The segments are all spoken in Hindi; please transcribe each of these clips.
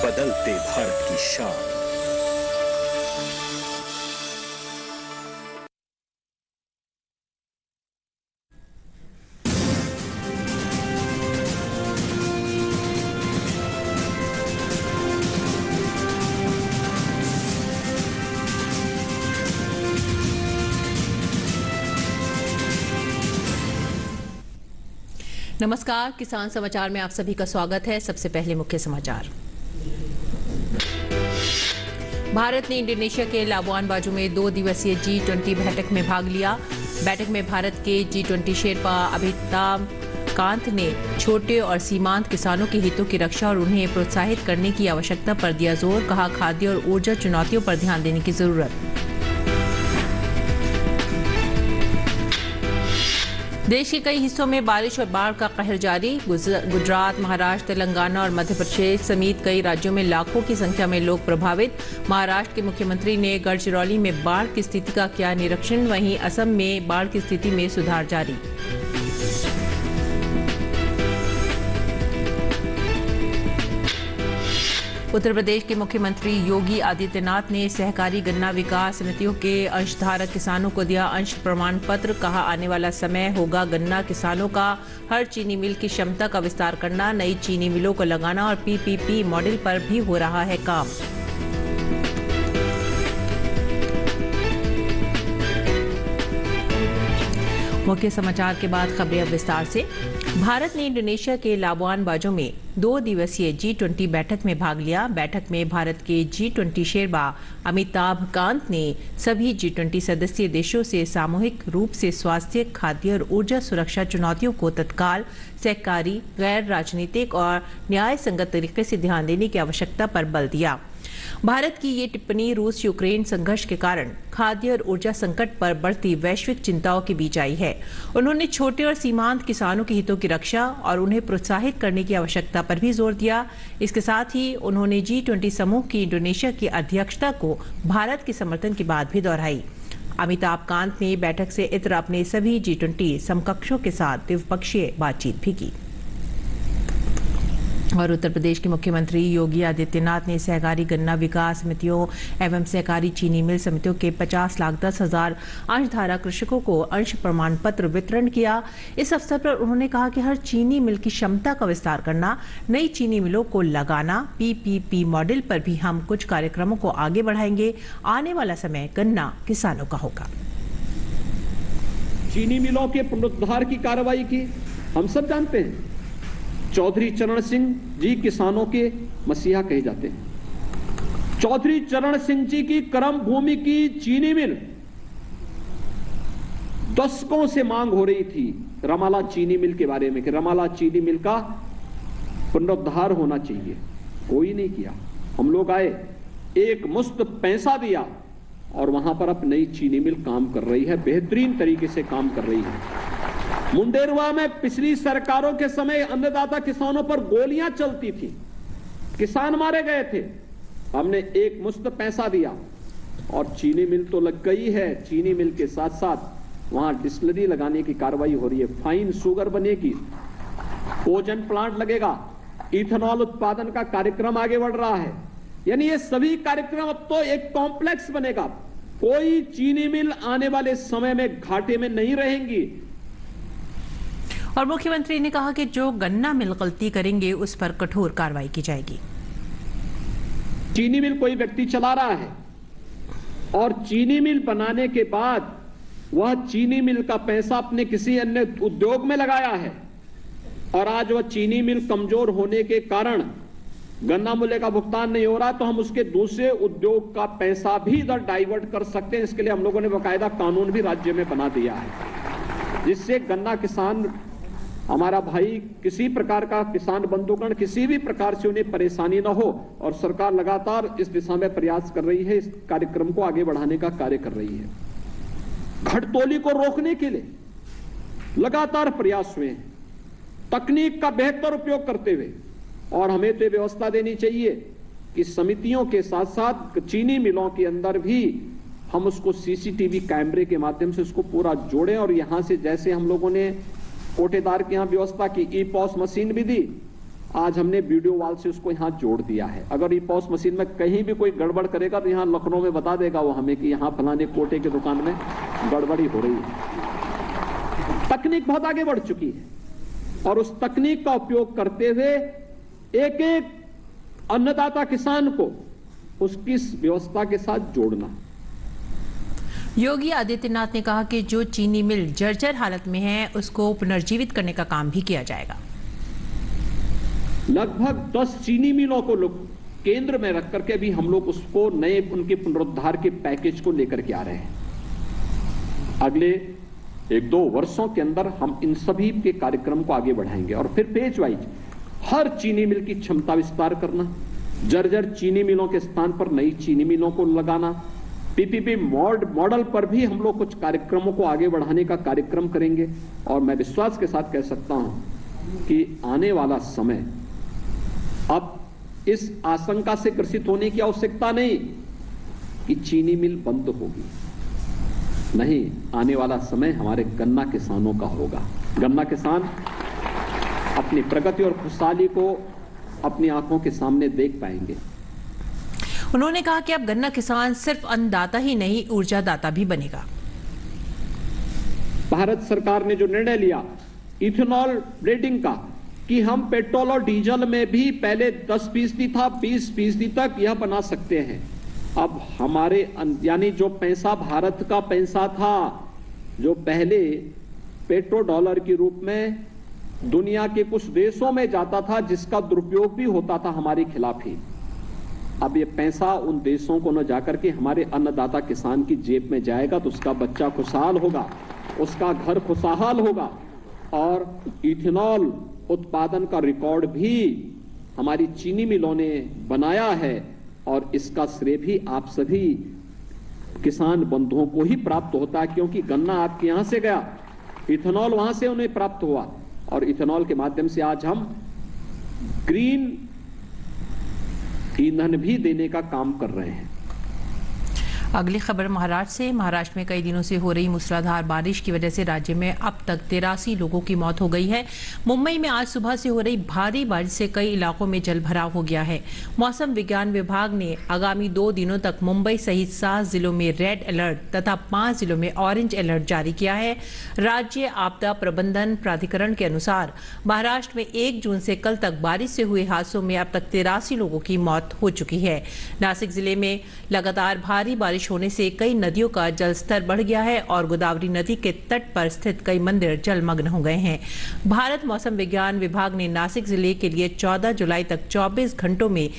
बदलते भारत की शान। नमस्कार, किसान समाचार में आप सभी का स्वागत है। सबसे पहले मुख्य समाचार। भारत ने इंडोनेशिया के लाबुआन बाजू में 2 दिवसीय G20 बैठक में भाग लिया। बैठक में भारत के G20 शेरपा अमिताभ कांत ने छोटे और सीमांत किसानों के हितों की रक्षा और उन्हें प्रोत्साहित करने की आवश्यकता पर दिया जोर। कहा, खाद्य और ऊर्जा चुनौतियों पर ध्यान देने की जरूरत। देश के कई हिस्सों में बारिश और बाढ़ का कहर जारी। गुजरात, महाराष्ट्र, तेलंगाना और मध्य प्रदेश समेत कई राज्यों में लाखों की संख्या में लोग प्रभावित। महाराष्ट्र के मुख्यमंत्री ने गढ़चिरौली में बाढ़ की स्थिति का किया निरीक्षण। वहीं असम में बाढ़ की स्थिति में सुधार जारी। उत्तर प्रदेश के मुख्यमंत्री योगी आदित्यनाथ ने सहकारी गन्ना विकास समितियों के अंशधारक किसानों को दिया अंश प्रमाण पत्र। कहा, आने वाला समय होगा गन्ना किसानों का। हर चीनी मिल की क्षमता का विस्तार करना, नई चीनी मिलों को लगाना और PPP मॉडल पर भी हो रहा है काम। मुख्य समाचार के बाद खबरें अब विस्तार से। भारत ने इंडोनेशिया के लाबुआन बाजू में 2 दिवसीय G20 बैठक में भाग लिया। बैठक में भारत के G20 शेरपा अमिताभ कांत ने सभी G20 सदस्य देशों से सामूहिक रूप से स्वास्थ्य, खाद्य और ऊर्जा सुरक्षा चुनौतियों को तत्काल, सहकारी, गैर राजनीतिक और न्याय संगत तरीके से ध्यान देने की आवश्यकता पर बल दिया। भारत की ये टिप्पणी रूस यूक्रेन संघर्ष के कारण खाद्य और ऊर्जा संकट पर बढ़ती वैश्विक चिंताओं के बीच आई है। उन्होंने छोटे और सीमांत किसानों के हितों की रक्षा और उन्हें प्रोत्साहित करने की आवश्यकता पर भी जोर दिया। इसके साथ ही उन्होंने G20 समूह की इंडोनेशिया की अध्यक्षता को भारत के समर्थन की बात भी दोहराई। अमिताभ कांत ने बैठक से इतर अपने सभी G20 समकक्षों के साथ द्विपक्षीय बातचीत भी की। और उत्तर प्रदेश के मुख्यमंत्री योगी आदित्यनाथ ने सहकारी गन्ना विकास समितियों एवं सहकारी चीनी मिल समितियों के 50,10,000 अंशधारक कृषकों को अंश प्रमाण पत्र वितरण किया। इस अवसर पर उन्होंने कहा कि हर चीनी मिल की क्षमता का विस्तार करना, नई चीनी मिलों को लगाना, PPP मॉडल पर भी हम कुछ कार्यक्रमों को आगे बढ़ाएंगे। आने वाला समय गन्ना किसानों का होगा। चीनी मिलों के पुनरुद्धार की कार्रवाई की हम सब जानते हैं। चौधरी चरण सिंह जी किसानों के मसीहा कहे जाते हैं। चौधरी चरण सिंह जी की कर्म भूमि की चीनी मिल दशकों से मांग हो रही थी रमाला चीनी मिल के बारे में कि रमाला चीनी मिल का पुनरुद्धार होना चाहिए। कोई नहीं किया। हम लोग आए, एक मुश्त पैसा दिया और वहां पर अब नई चीनी मिल काम कर रही है, बेहतरीन तरीके से काम कर रही है। मुंडेरवा में पिछली सरकारों के समय अन्नदाता किसानों पर गोलियां चलती थी, किसान मारे गए थे। हमने एक मुश्त पैसा दिया और चीनी मिल तो लग गई है। चीनी मिल के साथ साथ वहां डिस्टिलरी लगाने की कार्रवाई हो रही है, फाइन शुगर बनेगी, कोजन प्लांट लगेगा, इथेनॉल उत्पादन का कार्यक्रम आगे बढ़ रहा है। यानी ये सभी कार्यक्रम अब तो एक कॉम्प्लेक्स बनेगा। कोई चीनी मिल आने वाले समय में घाटे में नहीं रहेंगी। और मुख्यमंत्री ने कहा कि जो गन्ना मिल गलती करेंगे उस पर कठोर कार्रवाई की जाएगी। चीनी मिल कोई व्यक्ति चला रहा है और चीनी मिल बनाने के बाद वह चीनी मिल का पैसा अपने किसी अन्य उद्योग में लगाया है और आज वह चीनी मिल कमजोर होने के कारण गन्ना मूल्य का भुगतान नहीं हो रहा, तो हम उसके दूसरे उद्योग का पैसा भी इधर डाइवर्ट कर सकते हैं। इसके लिए हम लोगों ने बाकायदा कानून भी राज्य में बना दिया है, जिससे गन्ना किसान हमारा भाई किसी प्रकार का किसान बंधुगण किसी भी प्रकार से उन्हें परेशानी न हो। और सरकार लगातार इस दिशा में प्रयास कर रही है, इस कार्यक्रम को आगे बढ़ाने का कार्य कर रही है। घटतोली को रोकने के लिए लगातार प्रयास हुए हैं, तकनीक का बेहतर उपयोग करते हुए। और हमें तो व्यवस्था देनी चाहिए कि समितियों के साथ साथ चीनी मिलों के अंदर भी हम उसको CCTV कैमरे के माध्यम से उसको पूरा जोड़ें। और यहां से जैसे हम लोगों ने कोटेदार के यहां व्यवस्था की, EPOS मशीन भी दी, आज हमने वीडियो वॉल से उसको यहाँ जोड़ दिया है। अगर ई पॉस मशीन में कहीं भी कोई गड़बड़ करेगा तो यहाँ लखनऊ में बता देगा वो हमें कि यहाँ फलाने कोटे की दुकान में गड़बड़ी हो रही है। तकनीक बहुत आगे बढ़ चुकी है और उस तकनीक का उपयोग करते हुए एक एक अन्नदाता किसान को उसकी व्यवस्था के साथ जोड़ना। योगी आदित्यनाथ ने कहा कि जो चीनी मिल जर्जर हालत में है उसको पुनर्जीवित करने का काम भी किया जाएगा। लगभग 10 चीनी मिलों को केंद्र में रख करके भी हम लोग उसको नए उनके पुनरुद्धार के पैकेज को लेकर के आ रहे हैं। अगले 1-2 वर्षों के अंदर हम इन सभी के कार्यक्रम को आगे बढ़ाएंगे और फिर फेज वाइज हर चीनी मिल की क्षमता विस्तार करना, जर्जर चीनी मिलों के स्थान पर नई चीनी मिलों को लगाना, पीपीपी मॉडल पर भी हम लोग कुछ कार्यक्रमों को आगे बढ़ाने का कार्यक्रम करेंगे। और मैं विश्वास के साथ कह सकता हूं कि आने वाला समय अब इस आशंका से ग्रसित होने की आवश्यकता नहीं कि चीनी मिल बंद होगी। नहीं, आने वाला समय हमारे गन्ना किसानों का होगा। गन्ना किसान अपनी प्रगति और खुशहाली को अपनी आंखों के सामने देख पाएंगे। उन्होंने कहा कि अब गन्ना किसान सिर्फ अन्नदाता ही नहीं, ऊर्जादाता भी बनेगा। भारत सरकार ने जो निर्णय लिया इथेनॉल ब्लेंडिंग का कि हम पेट्रोल और डीजल में भी पहले 10% था 20% तक यह बना सकते हैं। अब हमारे यानी जो पैसा भारत का पैसा था जो पहले पेट्रो डॉलर के रूप में दुनिया के कुछ देशों में जाता था जिसका दुरुपयोग भी होता था हमारे खिलाफ ही, अब ये पैसा उन देशों को न जाकर के हमारे अन्नदाता किसान की जेब में जाएगा तो उसका बच्चा खुशहाल होगा, उसका घर खुशहाल होगा। और इथेनॉल उत्पादन का रिकॉर्ड भी हमारी चीनी मिलों ने बनाया है और इसका श्रेय भी आप सभी किसान बंधुओं को ही प्राप्त होता है, क्योंकि गन्ना आपके यहां से गया, इथेनॉल वहां से उन्हें प्राप्त हुआ और इथेनॉल के माध्यम से आज हम ग्रीन ईंधन भी देने का काम कर रहे हैं। अगली खबर महाराष्ट्र से। महाराष्ट्र में कई दिनों से हो रही मूसलाधार बारिश की वजह से राज्य में अब तक 83 लोगों की मौत हो गई है। मुंबई में आज सुबह से हो रही भारी बारिश से कई इलाकों में जलभराव हो गया है। मौसम विज्ञान विभाग ने आगामी 2 दिनों तक मुंबई सहित 7 जिलों में रेड अलर्ट तथा 5 जिलों में ऑरेंज अलर्ट जारी किया है। राज्य आपदा प्रबंधन प्राधिकरण के अनुसार महाराष्ट्र में 1 जून से कल तक बारिश से हुए हादसों में अब तक 83 लोगों की मौत हो चुकी है। नासिक जिले में लगातार भारी बारिश होने से कई नदियों का जलस्तर बढ़ गया है और गोदावरी नदी के तट पर स्थित कई मंदिर जलमग्न हो गए हैं। भारत मौसम विज्ञान विभाग ने नासिक जिले के लिए 14 जुलाई तक 24 घंटों में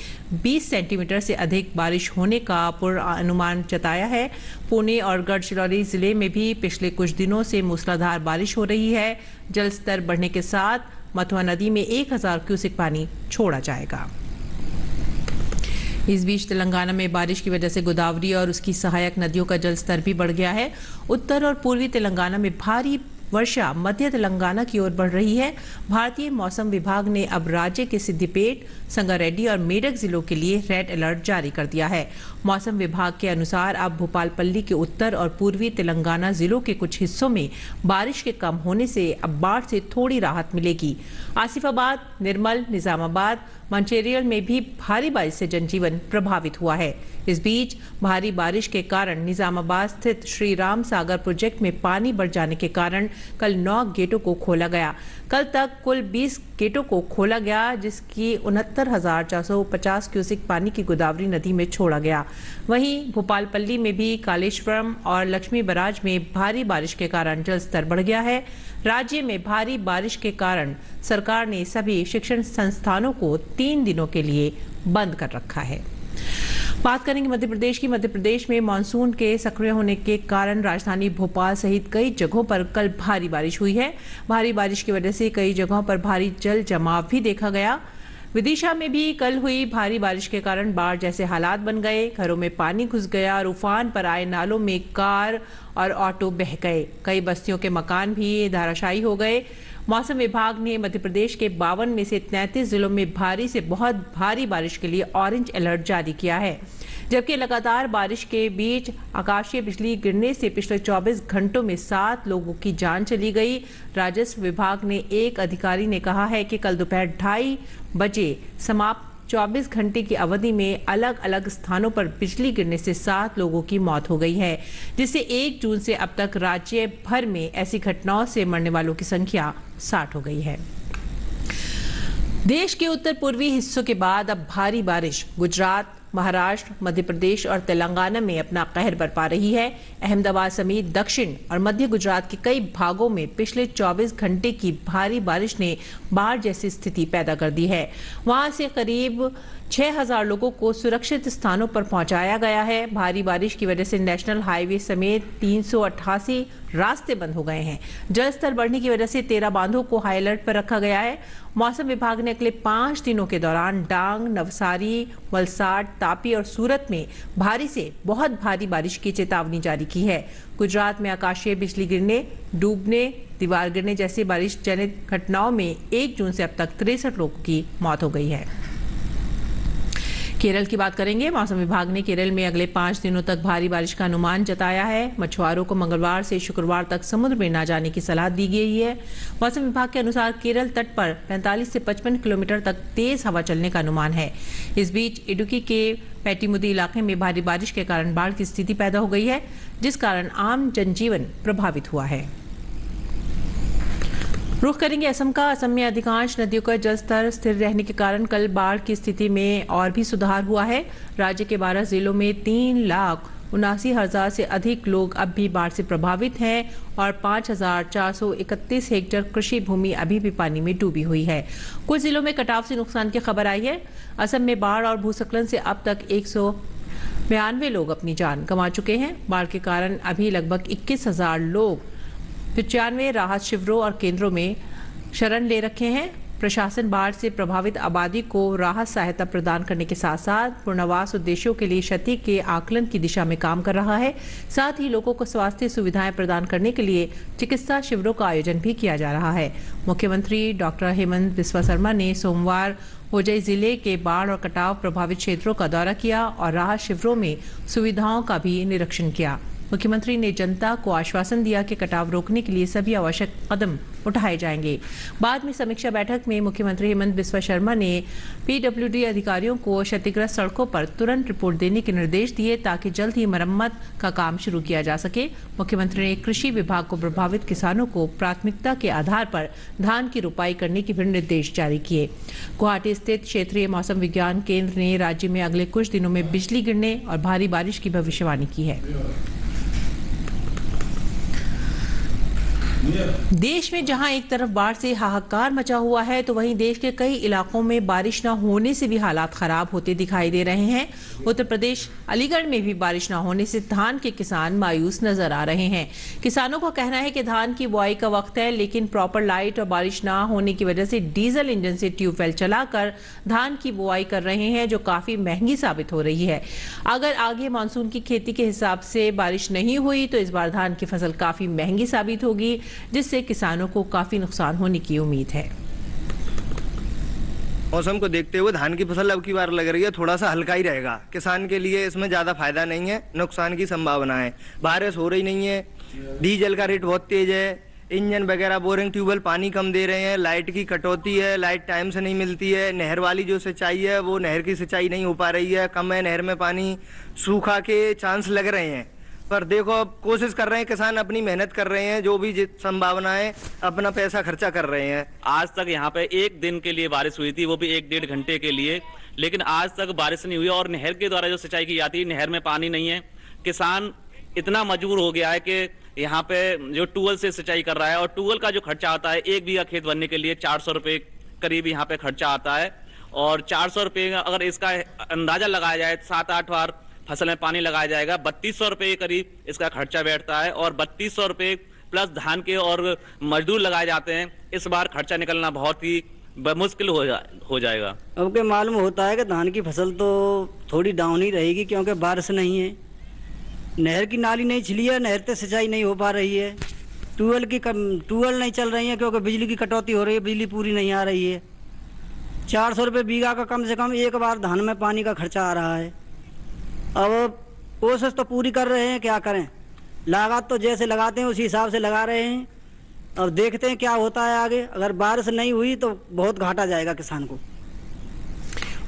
20 सेंटीमीटर से अधिक बारिश होने का पूर्वानुमान जताया है। पुणे और गढ़चिरौली जिले में भी पिछले कुछ दिनों से मूसलाधार बारिश हो रही है। जलस्तर बढ़ने के साथ मथुआ नदी में 1000 क्यूसेक पानी छोड़ा जाएगा। इस बीच तेलंगाना में बारिश की वजह से गोदावरी और उसकी सहायक नदियों का जलस्तर भी बढ़ गया है। उत्तर और पूर्वी तेलंगाना में भारी वर्षा मध्य तेलंगाना की ओर बढ़ रही है। भारतीय मौसम विभाग ने अब राज्य के सिद्दिपेट, संगारेड्डी और मेडक जिलों के लिए रेड अलर्ट जारी कर दिया है। मौसम विभाग के अनुसार अब भोपालपल्ली के उत्तर और पूर्वी तेलंगाना जिलों के कुछ हिस्सों में बारिश के कम होने से अब बाढ़ से थोड़ी राहत मिलेगी। आसिफाबाद, निर्मल, निजामाबाद, मंचेरियल में भी भारी बारिश से जनजीवन प्रभावित हुआ है। इस बीच भारी बारिश के कारण निजामाबाद स्थित श्री राम सागर प्रोजेक्ट में पानी बढ़ जाने के कारण कल 9 गेटों को खोला गया। कल तक कुल 20 गेटों को खोला गया, जिसकी 69,450 क्यूसेक पानी की गोदावरी नदी में छोड़ा गया। वहीं भोपालपल्ली में भी कालेश्वरम और लक्ष्मी बराज में भारी बारिश के कारण जलस्तर बढ़ गया है। राज्य में भारी बारिश के कारण सरकार ने सभी शिक्षण संस्थानों को 3 दिनों के लिए बंद कर रखा है। बात करेंगे मध्य प्रदेश की। मध्य प्रदेश में मानसून के सक्रिय होने के कारण राजधानी भोपाल सहित कई जगहों पर कल भारी बारिश हुई है। भारी बारिश की वजह से कई जगहों पर भारी जल जमाव भी देखा गया। विदिशा में भी कल हुई भारी बारिश के कारण बाढ़ जैसे हालात बन गए। घरों में पानी घुस गया और उफान पर आए नालों में कार और ऑटो बह गए। कई बस्तियों के मकान भी धराशायी हो गए। मौसम विभाग ने मध्य प्रदेश के 52 में से 33 जिलों में भारी से बहुत भारी बारिश के लिए ऑरेंज अलर्ट जारी किया है। जबकि लगातार बारिश के बीच आकाशीय बिजली गिरने से पिछले 24 घंटों में 7 लोगों की जान चली गई। राजस्व विभाग ने एक अधिकारी ने कहा है कि कल दोपहर 2:30 बजे समाप्त 24 घंटे की अवधि में अलग अलग स्थानों पर बिजली गिरने से 7 लोगों की मौत हो गई है, जिससे 1 जून से अब तक राज्य भर में ऐसी घटनाओं से मरने वालों की संख्या 60 हो गई है। देश के उत्तर पूर्वी हिस्सों के बाद अब भारी बारिश गुजरात, महाराष्ट्र, मध्य प्रदेश और तेलंगाना में अपना कहर बरपा रही है। अहमदाबाद समेत दक्षिण और मध्य गुजरात के कई भागों में पिछले 24 घंटे की भारी बारिश ने बाढ़ जैसी स्थिति पैदा कर दी है। वहां से करीब 6000 लोगों को सुरक्षित स्थानों पर पहुंचाया गया है। भारी बारिश की वजह से नेशनल हाईवे समेत 388 रास्ते बंद हो गए हैं। जलस्तर बढ़ने की वजह से 13 बांधों को हाई अलर्ट पर रखा गया है। मौसम विभाग ने अगले 5 दिनों के दौरान डांग, नवसारी, वलसाड, तापी और सूरत में भारी से बहुत भारी बारिश की चेतावनी जारी की है। गुजरात में आकाशीय बिजली गिरने, डूबने, दीवार गिरने जैसी बारिश जनित घटनाओं में 1 जून से अब तक 63 लोगों की मौत हो गई है। केरल की बात करेंगे। मौसम विभाग ने केरल में अगले 5 दिनों तक भारी बारिश का अनुमान जताया है। मछुआरों को मंगलवार से शुक्रवार तक समुद्र में न जाने की सलाह दी गई है। मौसम विभाग के अनुसार केरल तट पर 45 से 55 किलोमीटर तक तेज हवा चलने का अनुमान है। इस बीच इडुक्की के पेटीमुदी इलाके में भारी बारिश के कारण बाढ़ की स्थिति पैदा हो गई है, जिस कारण आम जनजीवन प्रभावित हुआ है। रुख करेंगे असम का। असम में अधिकांश नदियों का जलस्तर स्थिर रहने के कारण कल बाढ़ की स्थिति में और भी सुधार हुआ है। राज्य के 12 जिलों में 3,79,000 से अधिक लोग अब भी बाढ़ से प्रभावित हैं और 5,431 हेक्टेयर कृषि भूमि अभी भी पानी में डूबी हुई है। कुछ जिलों में कटाव से नुकसान की खबर आई है। असम में बाढ़ और भूस्खलन से अब तक 192 लोग अपनी जान गंवा चुके हैं। बाढ़ के कारण अभी लगभग 21,000 लोग 95 राहत शिविरों और केंद्रों में शरण ले रखे हैं। प्रशासन बाढ़ से प्रभावित आबादी को राहत सहायता प्रदान करने के साथ साथ पुनर्वास उद्देश्यों के लिए क्षति के आकलन की दिशा में काम कर रहा है। साथ ही लोगों को स्वास्थ्य सुविधाएं प्रदान करने के लिए चिकित्सा शिविरों का आयोजन भी किया जा रहा है। मुख्यमंत्री डॉक्टर हेमंत बिस्वा शर्मा ने सोमवार होजई जिले के बाढ़ और कटाव प्रभावित क्षेत्रों का दौरा किया और राहत शिविरों में सुविधाओं का भी निरीक्षण किया। मुख्यमंत्री ने जनता को आश्वासन दिया कि कटाव रोकने के लिए सभी आवश्यक कदम उठाए जाएंगे। बाद में समीक्षा बैठक में मुख्यमंत्री हेमंत बिस्वा शर्मा ने पीडब्ल्यूडी अधिकारियों को क्षतिग्रस्त सड़कों पर तुरंत रिपोर्ट देने के निर्देश दिए ताकि जल्द ही मरम्मत का काम शुरू किया जा सके। मुख्यमंत्री ने कृषि विभाग को प्रभावित किसानों को प्राथमिकता के आधार पर धान की रोपाई करने के भी निर्देश जारी किए। गुवाहाटी स्थित क्षेत्रीय मौसम विज्ञान केंद्र ने राज्य में अगले कुछ दिनों में बिजली गिरने और भारी बारिश की भविष्यवाणी की है। देश में जहां एक तरफ बाढ़ से हाहाकार मचा हुआ है, तो वहीं देश के कई इलाकों में बारिश न होने से भी हालात खराब होते दिखाई दे रहे हैं। उत्तर प्रदेश अलीगढ़ में भी बारिश न होने से धान के किसान मायूस नजर आ रहे हैं। किसानों का कहना है कि धान की बुआई का वक्त है, लेकिन प्रॉपर लाइट और बारिश न होने की वजह से डीजल इंजन से ट्यूबवेल चलाकर धान की बुआई कर रहे हैं, जो काफी महंगी साबित हो रही है। अगर आगे मानसून की खेती के हिसाब से बारिश नहीं हुई तो इस बार धान की फसल काफी महंगी साबित होगी, जिससे किसानों को काफी नुकसान होने की उम्मीद है। मौसम को देखते हुए धान की फसल अब की बार लग रही है थोड़ा सा हल्का ही रहेगा। किसान के लिए इसमें ज्यादा फायदा नहीं है, नुकसान की संभावना है। बारिश हो रही नहीं है, डीजल का रेट बहुत तेज है, इंजन वगैरह बोरिंग ट्यूबवेल पानी कम दे रहे हैं, लाइट की कटौती है, लाइट टाइम से नहीं मिलती है, नहर वाली जो सिंचाई है वो नहर की सिंचाई नहीं हो पा रही है, कम है नहर में पानी, सूखा के चांस लग रहे हैं। पर देखो अब कोशिश कर रहे हैं, किसान अपनी मेहनत कर रहे हैं, जो भी संभावना है अपना पैसा खर्चा कर रहे हैं। आज तक यहाँ पे एक दिन के लिए बारिश हुई थी, वो भी 1-1.5 घंटे के लिए, लेकिन आज तक बारिश नहीं हुई और नहर के द्वारा जो सिंचाई की जाती है, नहर में पानी नहीं है। किसान इतना मजबूर हो गया है कि यहाँ पे जो ट्यूबवेल से सिंचाई कर रहा है, और ट्यूबवेल का जो खर्चा आता है 1 बीघा खेत बनने के लिए 400 रुपए करीब यहाँ पे खर्चा आता है। और 400 रुपए अगर इसका अंदाजा लगाया जाए 7-8 बार फसल में पानी लगाया जाएगा, 3200 रुपए के करीब इसका खर्चा बैठता है। और 3200 रुपए प्लस धान के और मजदूर लगाए जाते हैं, इस बार खर्चा निकलना बहुत ही मुश्किल हो जाएगा। अब के मालूम होता है कि धान की फसल तो थोड़ी डाउन ही रहेगी, क्योंकि बारिश नहीं है, नहर की नाली नहीं छिली है, नहर से सिंचाई नहीं हो पा रही है, ट्यूबवेल नहीं चल रही है क्योंकि बिजली की कटौती हो रही है, बिजली पूरी नहीं आ रही है। 400 रुपये बीघा का कम से कम एक बार धान में पानी का खर्चा आ रहा है। अब कोशिश तो पूरी कर रहे हैं, क्या करें, लागत तो जैसे लगाते हैं उसी हिसाब से लगा रहे हैं। अब देखते हैं क्या होता है आगे। अगर बारिश नहीं हुई तो बहुत घाटा जाएगा किसान को।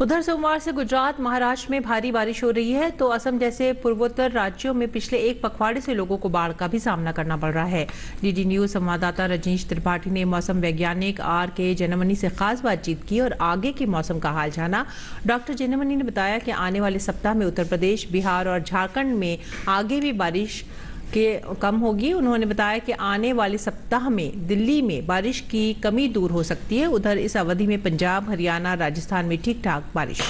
उधर सोमवार से गुजरात, महाराष्ट्र में भारी बारिश हो रही है, तो असम जैसे पूर्वोत्तर राज्यों में पिछले एक पखवाड़े से लोगों को बाढ़ का भी सामना करना पड़ रहा है। डीडी न्यूज संवाददाता रजनीश त्रिपाठी ने मौसम वैज्ञानिक RK जेनेमनी से खास बातचीत की और आगे की मौसम का हाल जाना। डॉक्टर जेनेमनी ने बताया कि आने वाले सप्ताह में उत्तर प्रदेश, बिहार और झारखंड में आगे भी बारिश के कम होगी। उन्होंने बताया कि आने वाले सप्ताह में दिल्ली में बारिश की कमी दूर हो सकती है। उधर इस अवधि में पंजाब, हरियाणा, राजस्थान में ठीक ठाक बारिश।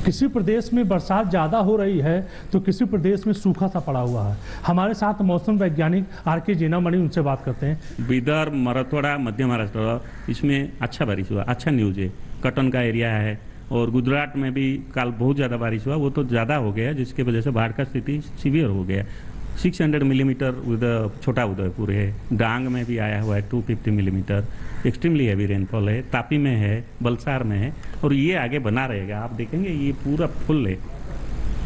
किसी प्रदेश में बरसात ज़्यादा हो रही है तो किसी प्रदेश में सूखा सा पड़ा हुआ है। हमारे साथ मौसम वैज्ञानिक RK जेनेमनी, उनसे बात करते हैं। विदर्भ, मराठवाड़ा, मध्य महाराष्ट्र, इसमें अच्छा बारिश हुआ, अच्छा न्यूज है। कॉटन का एरिया है और गुजरात में भी कल बहुत ज़्यादा बारिश हुआ, वो तो ज़्यादा हो गया जिसके वजह से बाढ़ का स्थिति सीवियर हो गया। 600 मिलीमीटर छोटा उदयपुर है, डांग में भी आया हुआ है 250 मिलीमीटर, एक्सट्रीमली हैवी रेनफॉल है, तापी में है, बलसार में है और ये आगे बना रहेगा। आप देखेंगे ये पूरा फुल है,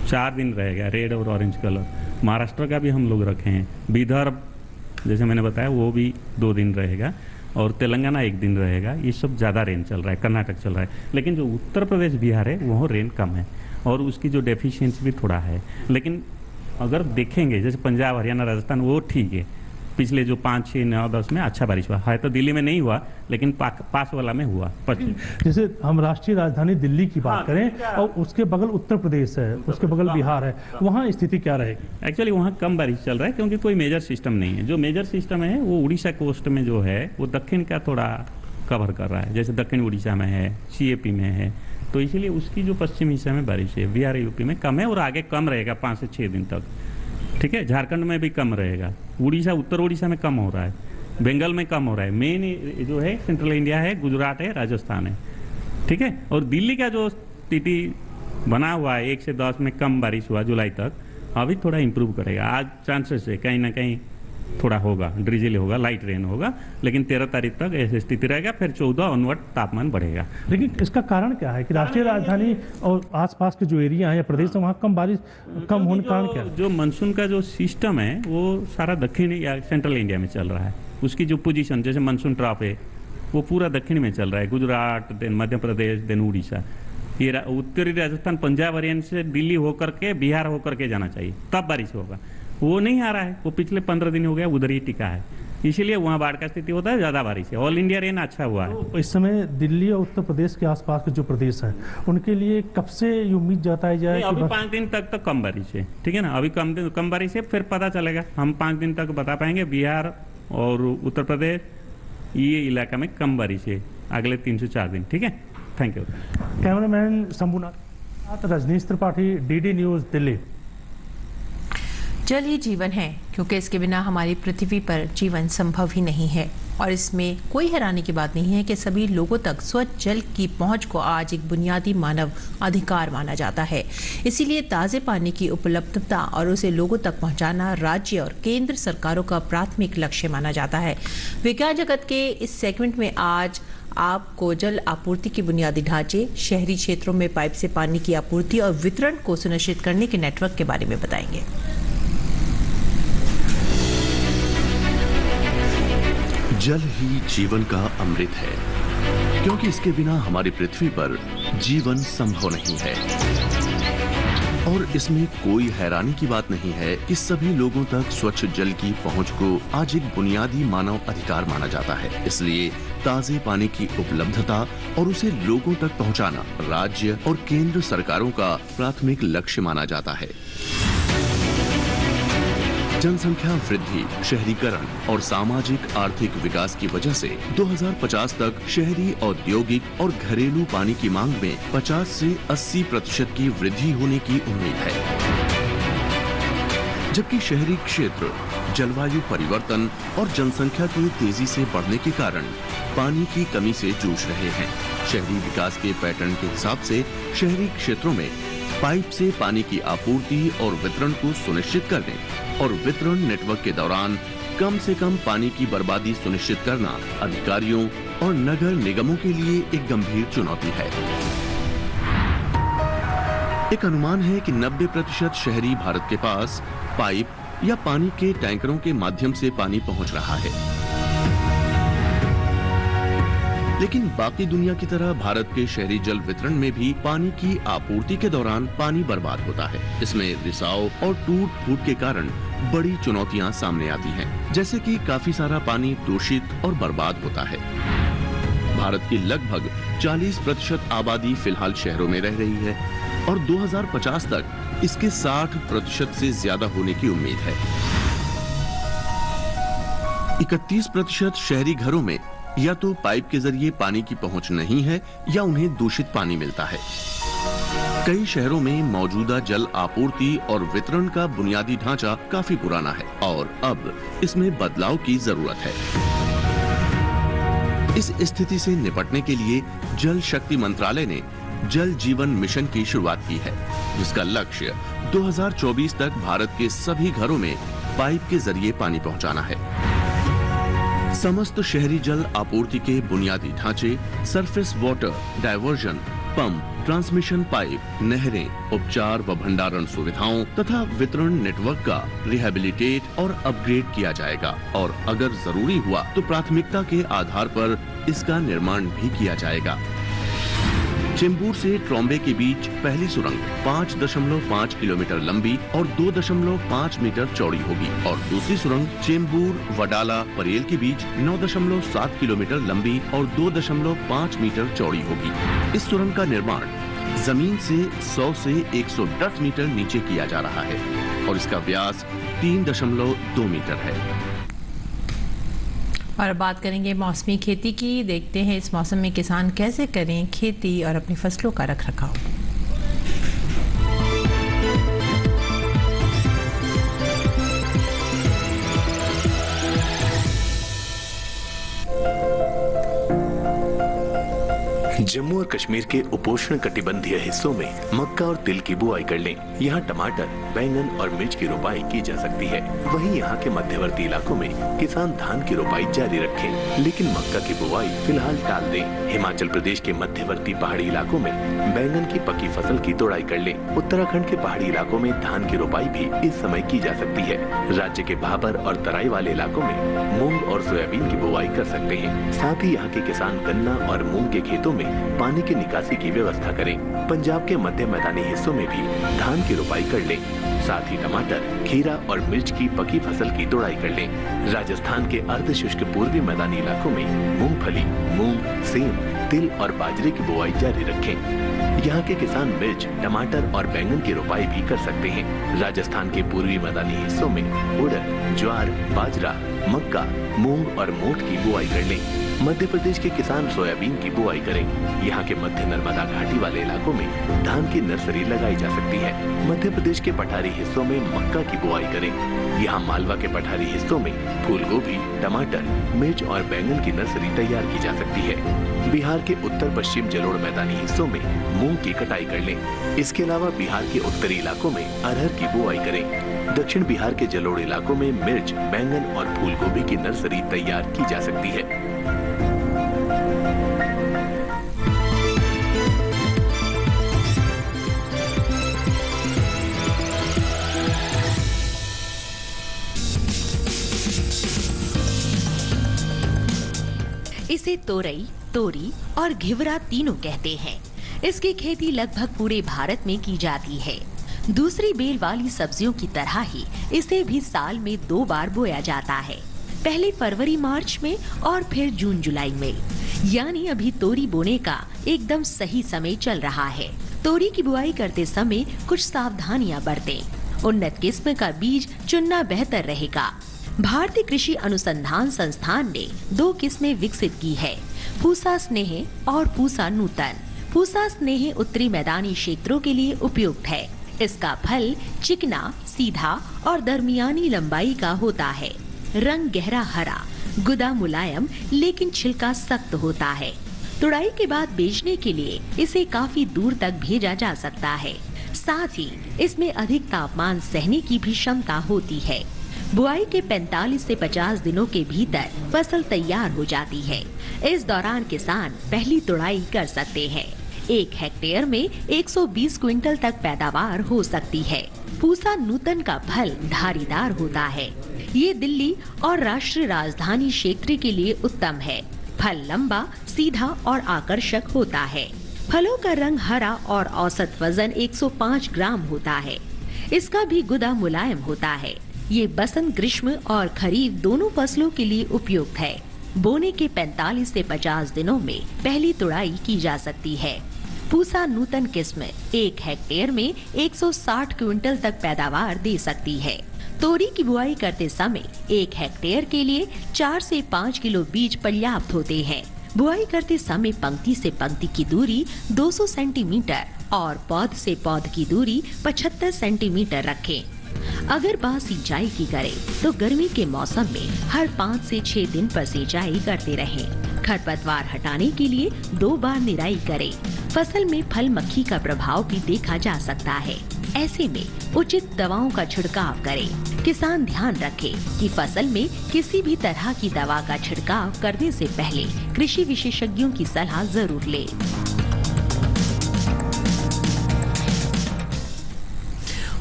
4 दिन रहेगा, रेड और ऑरेंज कलर। महाराष्ट्र का भी हम लोग रखे हैं, विदर्भ जैसे मैंने बताया वो भी 2 दिन रहेगा और तेलंगाना 1 दिन रहेगा। ये सब ज़्यादा रेन चल रहा है, कर्नाटक चल रहा है, लेकिन जो उत्तर प्रदेश, बिहार है वहाँ रेन कम है और उसकी जो डेफिशिएंसी भी थोड़ा है। लेकिन अगर देखेंगे जैसे पंजाब, हरियाणा, राजस्थान वो ठीक है, पिछले जो 5, 6, 9, 10 में अच्छा बारिश हुआ है। तो दिल्ली में नहीं हुआ लेकिन पास वाला में हुआ। जैसे हम राष्ट्रीय राजधानी दिल्ली की बात करें और उसके बगल उत्तर प्रदेश है, उसके बगल बिहार है, वहाँ स्थिति क्या रहेगी? एक्चुअली वहाँ कम बारिश चल रहा है क्योंकि कोई मेजर सिस्टम नहीं है। जो मेजर सिस्टम है वो उड़ीसा कोस्ट में जो है वो दक्षिण का थोड़ा कवर कर रहा है, जैसे दक्षिण उड़ीसा में है, CAP में है, तो इसीलिए उसकी जो पश्चिमी हिस्से में बारिश है। बिहार, UP में कम है और आगे कम रहेगा 5 से 6 दिन तक। ठीक है, झारखंड में भी कम रहेगा, उड़ीसा, उत्तर उड़ीसा में कम हो रहा है, बंगाल में कम हो रहा है। मेन जो है सेंट्रल इंडिया है, गुजरात है, राजस्थान है। ठीक है, और दिल्ली का जो स्थिति बना हुआ है 1 से 10 में कम बारिश हुआ जुलाई तक, अभी थोड़ा इंप्रूव करेगा। आज चांसेस है कहीं ना कहीं थोड़ा होगा, ड्रिजल होगा, लाइट रेन होगा, लेकिन 13 तारीख तक ऐसी स्थिति रहेगा, फिर 14 ऑनवर्ड तापमान बढ़ेगा। लेकिन इसका कारण क्या है कि राष्ट्रीय राजधानी और आसपास के जो एरिया है या प्रदेश है वहाँ कम बारिश कम होने का कारण क्या है? जो मानसून का जो सिस्टम है वो सारा दक्षिण या सेंट्रल इंडिया में चल रहा है। उसकी जो पोजीशन, जैसे मानसून ट्रॉप है वो पूरा दक्षिण में चल रहा है, गुजरात, देन मध्य प्रदेश, देन उड़ीसा। ये उत्तरी राजस्थान, पंजाब, हरियाणा से दिल्ली होकर के, बिहार होकर के जाना चाहिए, तब बारिश होगा। वो नहीं आ रहा है, वो पिछले 15 दिन हो गया उधर ही टिका है, इसीलिए वहाँ बाढ़ का स्थिति होता है, ज़्यादा बारिश है। ऑल इंडिया रेन अच्छा हुआ है। तो इस समय दिल्ली और उत्तर प्रदेश के आसपास के जो प्रदेश हैं उनके लिए कब से ये उम्मीद जताई जाए? अभी 5 दिन तक तो कम बारिश है। ठीक है ना, अभी कम बारिश है, फिर पता चलेगा। हम 5 दिन तक बता पाएंगे। बिहार और उत्तर प्रदेश ये इलाका में कम बारिश है अगले 3 से 4 दिन। ठीक है, thank you. Cameraman Shambhunath, Rajnish Tripathi, DD news, Delhi. जल ही जीवन है, क्योंकि इसके बिना हमारी पृथ्वी पर जीवन संभव ही नहीं है। और इसमें कोई हैरानी की बात नहीं है कि सभी लोगों तक स्वच्छ जल की पहुंच को आज एक बुनियादी मानव अधिकार माना जाता है। इसीलिए ताज़े पानी की उपलब्धता और उसे लोगों तक पहुंचाना राज्य और केंद्र सरकारों का प्राथमिक लक्ष्य माना जाता है। विज्ञान जगत के इस सेगमेंट में आज आपको जल आपूर्ति की बुनियादी ढांचे, शहरी क्षेत्रों में पाइप से पानी की आपूर्ति और वितरण को सुनिश्चित करने के नेटवर्क के बारे में बताएंगे। जल ही जीवन का अमृत है, क्योंकि इसके बिना हमारी पृथ्वी पर जीवन संभव नहीं है। और इसमें कोई हैरानी की बात नहीं है कि सभी लोगों तक स्वच्छ जल की पहुंच को आज एक बुनियादी मानव अधिकार माना जाता है। इसलिए ताजे पानी की उपलब्धता और उसे लोगों तक पहुंचाना राज्य और केंद्र सरकारों का प्राथमिक लक्ष्य माना जाता है। जनसंख्या वृद्धि, शहरीकरण और सामाजिक आर्थिक विकास की वजह से 2050 तक शहरी, औद्योगिक और घरेलू पानी की मांग में 50 से 80% की वृद्धि होने की उम्मीद है। जबकि शहरी क्षेत्र जलवायु परिवर्तन और जनसंख्या के तेजी से बढ़ने के कारण पानी की कमी से जूझ रहे हैं। शहरी विकास के पैटर्न के हिसाब से शहरी क्षेत्रों में पाइप से पानी की आपूर्ति और वितरण को सुनिश्चित करने और वितरण नेटवर्क के दौरान कम से कम पानी की बर्बादी सुनिश्चित करना अधिकारियों और नगर निगमों के लिए एक गंभीर चुनौती है। एक अनुमान है कि 90% शहरी भारत के पास पाइप या पानी के टैंकरों के माध्यम से पानी पहुंच रहा है। लेकिन बाकी दुनिया की तरह भारत के शहरी जल वितरण में भी पानी की आपूर्ति के दौरान पानी बर्बाद होता है। इसमें रिसाव और टूट फूट के कारण बड़ी चुनौतियां सामने आती हैं, जैसे कि काफी सारा पानी दूषित और बर्बाद होता है। भारत की लगभग 40% आबादी फिलहाल शहरों में रह रही है और 2050 तक इसके 60% से ज्यादा होने की उम्मीद है। 31% शहरी घरों में या तो पाइप के जरिए पानी की पहुंच नहीं है या उन्हें दूषित पानी मिलता है। कई शहरों में मौजूदा जल आपूर्ति और वितरण का बुनियादी ढांचा काफी पुराना है और अब इसमें बदलाव की जरूरत है। इस स्थिति से निपटने के लिए जल शक्ति मंत्रालय ने जल जीवन मिशन की शुरुआत की है, जिसका लक्ष्य 2024 तक भारत के सभी घरों में पाइप के जरिए पानी पहुंचाना है। समस्त शहरी जल आपूर्ति के बुनियादी ढांचे, surface water, diversion, pump, transmission pipe, नहरें, उपचार व भंडारण सुविधाओं तथा वितरण नेटवर्क का रिहेबिलिटेट और अपग्रेड किया जाएगा और अगर जरूरी हुआ तो प्राथमिकता के आधार पर इसका निर्माण भी किया जाएगा। चेंबूर से ट्रॉम्बे के बीच पहली सुरंग 5.5 किलोमीटर लंबी और 2.5 मीटर चौड़ी होगी और दूसरी सुरंग चेंबूर वडाला परेल के बीच 9.7 किलोमीटर लंबी और 2.5 मीटर चौड़ी होगी। इस सुरंग का निर्माण जमीन से 100 से 110 मीटर नीचे किया जा रहा है और इसका व्यास 3.2 मीटर है। और अब बात करेंगे मौसमी खेती की। देखते हैं इस मौसम में किसान कैसे करें खेती और अपनी फसलों का रखरखाव। जम्मू और कश्मीर के उपोष्ण कटिबंधीय हिस्सों में मक्का और तिल की बुआई कर लें। यहाँ टमाटर, बैंगन और मिर्च की रोपाई की जा सकती है। वहीं यहाँ के मध्यवर्ती इलाकों में किसान धान की रोपाई जारी रखें, लेकिन मक्का की बुआई फिलहाल टाल दें। हिमाचल प्रदेश के मध्यवर्ती पहाड़ी इलाकों में बैंगन की पकी फसल की तोड़ाई कर लें। उत्तराखंड के पहाड़ी इलाकों में धान की रोपाई भी इस समय की जा सकती है। राज्य के भाबर और तराई वाले इलाकों में मूंग और सोयाबीन की बुआई कर सकते हैं। साथ ही यहाँ के किसान गन्ना और मूंग के खेतों में पानी की निकासी की व्यवस्था करें। पंजाब के मध्य मैदानी हिस्सों में भी धान की रोपाई कर लें। साथ ही टमाटर, खीरा और मिर्च की पकी फसल की तोड़ाई कर लें। राजस्थान के अर्ध शुष्क पूर्वी मैदानी इलाकों में मूंगफली, मूंग, सेम, तिल और बाजरे की बुआई जारी रखें। यहाँ के किसान मिर्च, टमाटर और बैंगन की रोपाई भी कर सकते हैं। राजस्थान के पूर्वी मैदानी हिस्सों में उड़द, ज्वार, बाजरा, मक्का, मूंग और मोठ की बुआई कर लें। मध्य प्रदेश के किसान सोयाबीन की बुआई करें। यहाँ के मध्य नर्मदा घाटी वाले इलाकों में धान की नर्सरी लगाई जा सकती है। मध्य प्रदेश के पठारी हिस्सों में मक्का की बुआई करें। यहाँ मालवा के पठारी हिस्सों में फूल गोभी, टमाटर, मिर्च और बैंगन की नर्सरी तैयार की जा सकती है। बिहार के उत्तर पश्चिम जलोढ़ मैदानी हिस्सों में मूंग की कटाई कर लें। इसके अलावा बिहार के उत्तरी इलाकों में अरहर की बुआई करें। दक्षिण बिहार के जलोढ़ इलाकों में मिर्च, बैंगन और फूल गोभी की नर्सरी तैयार की जा सकती है। इसे तोरई, तोरी और घिवरा तीनों कहते हैं। इसकी खेती लगभग पूरे भारत में की जाती है। दूसरी बेल वाली सब्जियों की तरह ही इसे भी साल में 2 बार बोया जाता है, पहले फरवरी मार्च में और फिर जून जुलाई में। यानी अभी तोरी बोने का एकदम सही समय चल रहा है। तोरी की बुआई करते समय कुछ सावधानियां बरतें। उन्नत किस्म का बीज चुनना बेहतर रहेगा। भारतीय कृषि अनुसंधान संस्थान ने 2 किस्में विकसित की है, पूसा स्नेह और पूसा नूतन। पूसा स्नेह उत्तरी मैदानी क्षेत्रों के लिए उपयुक्त है। इसका फल चिकना, सीधा और दरमियानी लंबाई का होता है। रंग गहरा हरा, गुदा मुलायम लेकिन छिलका सख्त होता है। तुड़ाई के बाद बेचने के लिए इसे काफी दूर तक भेजा जा सकता है। साथ ही इसमें अधिक तापमान सहने की भी क्षमता होती है। बुआई के 45 से 50 दिनों के भीतर फसल तैयार हो जाती है। इस दौरान किसान पहली तुड़ाई कर सकते हैं। 1 हेक्टेयर में 120 क्विंटल तक पैदावार हो सकती है। पूसा नूतन का फल धारीदार होता है। ये दिल्ली और राष्ट्रीय राजधानी क्षेत्र के लिए उत्तम है। फल लंबा, सीधा और आकर्षक होता है। फलों का रंग हरा और औसत वजन 105 ग्राम होता है। इसका भी गुदा मुलायम होता है। ये बसंत, ग्रीष्म और खरीफ दोनों फसलों के लिए उपयुक्त है। बोने के 45 से 50 दिनों में पहली तुड़ाई की जा सकती है। पूसा नूतन किस्म 1 हेक्टेयर में 160 क्विंटल तक पैदावार दे सकती है। तोरी की बुआई करते समय 1 हेक्टेयर के लिए 4 से 5 किलो बीज पर्याप्त होते हैं। बुआई करते समय पंक्ति से पंक्ति की दूरी 200 सेंटीमीटर और पौध से पौध की दूरी 75 सेंटीमीटर रखें। अगर बात सिंचाई की करें तो गर्मी के मौसम में हर 5 से 6 दिन पर सिंचाई करते रहें। खरपतवार हटाने के लिए 2 बार निराई करें। फसल में फल मक्खी का प्रभाव भी देखा जा सकता है। ऐसे में उचित दवाओं का छिड़काव करें। किसान ध्यान रखें कि फसल में किसी भी तरह की दवा का छिड़काव करने से पहले कृषि विशेषज्ञों की सलाह जरूर लें।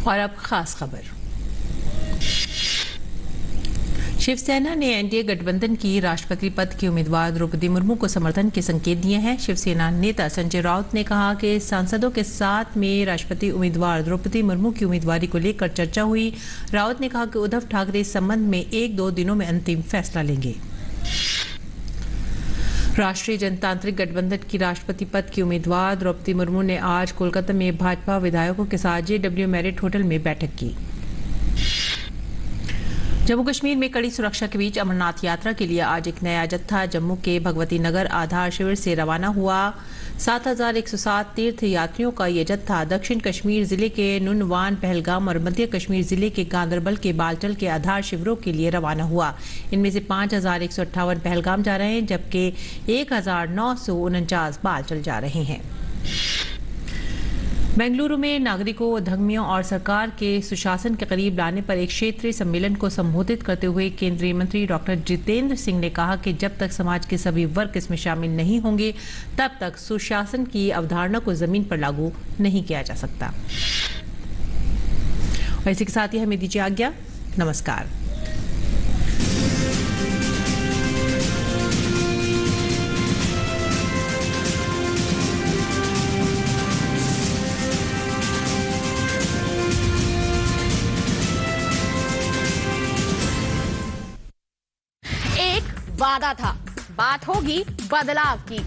और अब खास खबर। शिवसेना ने एनडीए गठबंधन की राष्ट्रपति पद की उम्मीदवार द्रौपदी मुर्मू को समर्थन के संकेत दिए हैं। शिवसेना नेता संजय राउत ने कहा कि सांसदों के साथ में राष्ट्रपति उम्मीदवार द्रौपदी मुर्मू की उम्मीदवारी को लेकर चर्चा हुई। राउत ने कहा कि उद्धव ठाकरे इस संबंध में 1-2 दिनों में अंतिम फैसला लेंगे। राष्ट्रीय जनतांत्रिक गठबंधन की राष्ट्रपति पद की उम्मीदवार द्रौपदी मुर्मू ने आज कोलकाता में भाजपा विधायकों के साथ जेडब्ल्यू मैरिट होटल में बैठक की। जम्मू कश्मीर में कड़ी सुरक्षा के बीच अमरनाथ यात्रा के लिए आज एक नया जत्था जम्मू के भगवती नगर आधार शिविर से रवाना हुआ। 7107 तीर्थ यात्रियों का ये जत्था दक्षिण कश्मीर जिले के नुनवान, पहलगाम और मध्य कश्मीर जिले के गांदरबल के बालटल के आधार शिविरों के लिए रवाना हुआ। इनमें से 5158 पहलगाम जा रहे हैं, जबकि 1949 बालटल जा रहे हैं। बेंगलुरु में नागरिकों, उद्यमियों और सरकार के सुशासन के करीब लाने पर एक क्षेत्रीय सम्मेलन को संबोधित करते हुए केंद्रीय मंत्री डॉक्टर जितेंद्र सिंह ने कहा कि जब तक समाज के सभी वर्ग इसमें शामिल नहीं होंगे तब तक सुशासन की अवधारणा को जमीन पर लागू नहीं किया जा सकता। और इसी के साथ ही हमें दीजिए आज्ञा। नमस्कार। वादा था, बात होगी बदलाव की।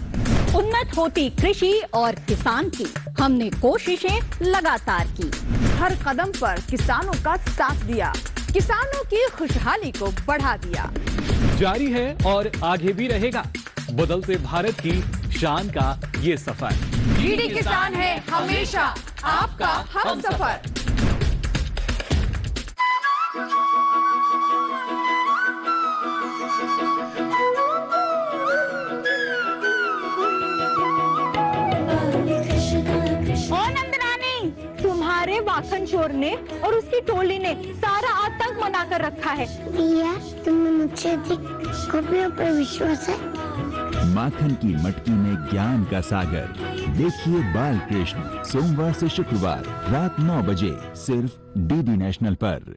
उन्नत होती कृषि और किसान की हमने कोशिशें लगातार की। हर कदम पर किसानों का साथ दिया, किसानों की खुशहाली को बढ़ा दिया। जारी है और आगे भी रहेगा बदलते भारत की शान का ये सफर। डीडी किसान है हमेशा आपका हमसफर। तुम्हारे माखन चोर ने और उसकी टोली ने सारा आतंक मना कर रखा है। भैया, तुम्हें मुझसे अधिक गोपियों पर विश्वास है? माखन की मटकी में ज्ञान का सागर। देखिए बाल कृष्ण सोमवार से शुक्रवार रात 9 बजे सिर्फ डीडी नेशनल पर।